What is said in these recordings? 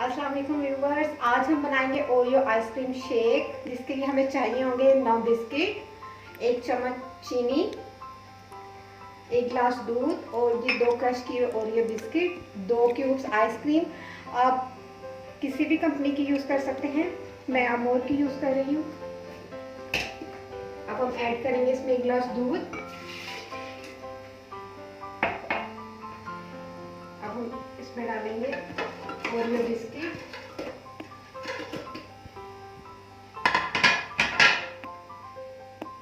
अस्सलाम वालेकुम व्यूवर्स, आज हम बनाएंगे ओरियो आइसक्रीम शेक, जिसके लिए हमें चाहिए होंगे 9 बिस्किट, 1 चम्मच चीनी, 1 गिलास दूध और ये 2 क्रश किए ओरियो बिस्किट, 2 क्यूब्स आइसक्रीम। आप किसी भी कंपनी की यूज़ कर सकते हैं, मैं अमूल की यूज़ कर रही हूँ। अब हम ऐड करेंगे इसमें 1 गिलास दूध। अब हम इसमें डालेंगे ओरियो बिस्किट,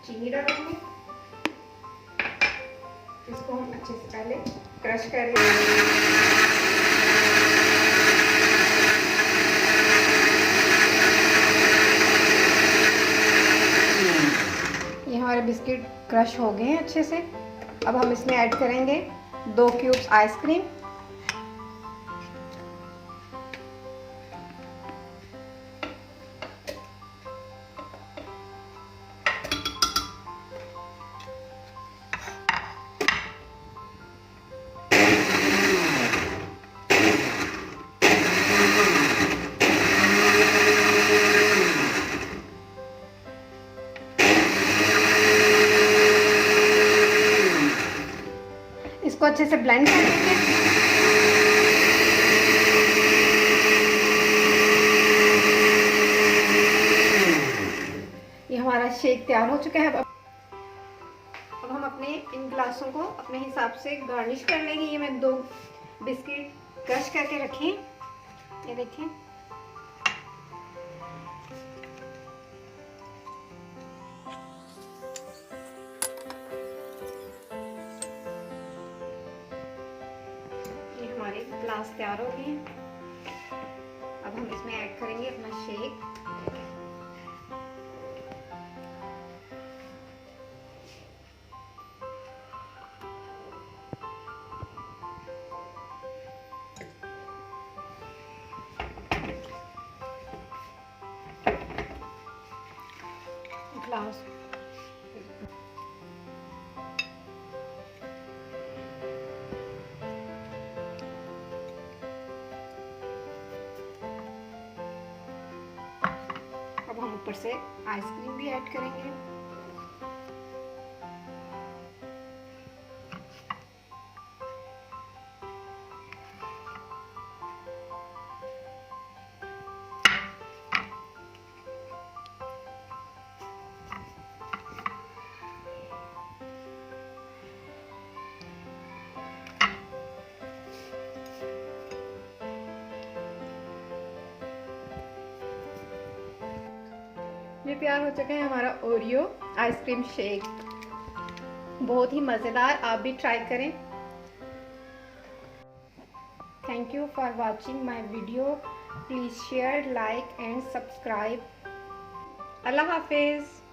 चीनी डालेंगे। इसको हम अच्छे से पहले क्रश कर लेंगे। ये हमारे बिस्किट क्रश हो गए हैं अच्छे से। अब हम इसमें ऐड करेंगे 2 क्यूब्स आइसक्रीम। इसको अच्छे से ब्लेंड कर लेंगे। ये हमारा शेक तैयार हो चुका है। अब हम अपने इन ग्लासों को अपने हिसाब से गार्निश कर लेंगे। ये मैं 2 बिस्किट क्रश करके रखे, ये देखें। हमारे ग्लास तैयार हो गए हैं। अब हम इसमें ऐड करेंगे अपना शेक। ग्लास अब हम ऊपर से आइसक्रीम भी ऐड करेंगे। ये तैयार हो चुका है हमारा ओरियो आइसक्रीम शेक। बहुत ही मज़ेदार, आप भी ट्राई करें। Thank you for watching my video. Please share, like and subscribe. अल्लाह हाफिज़।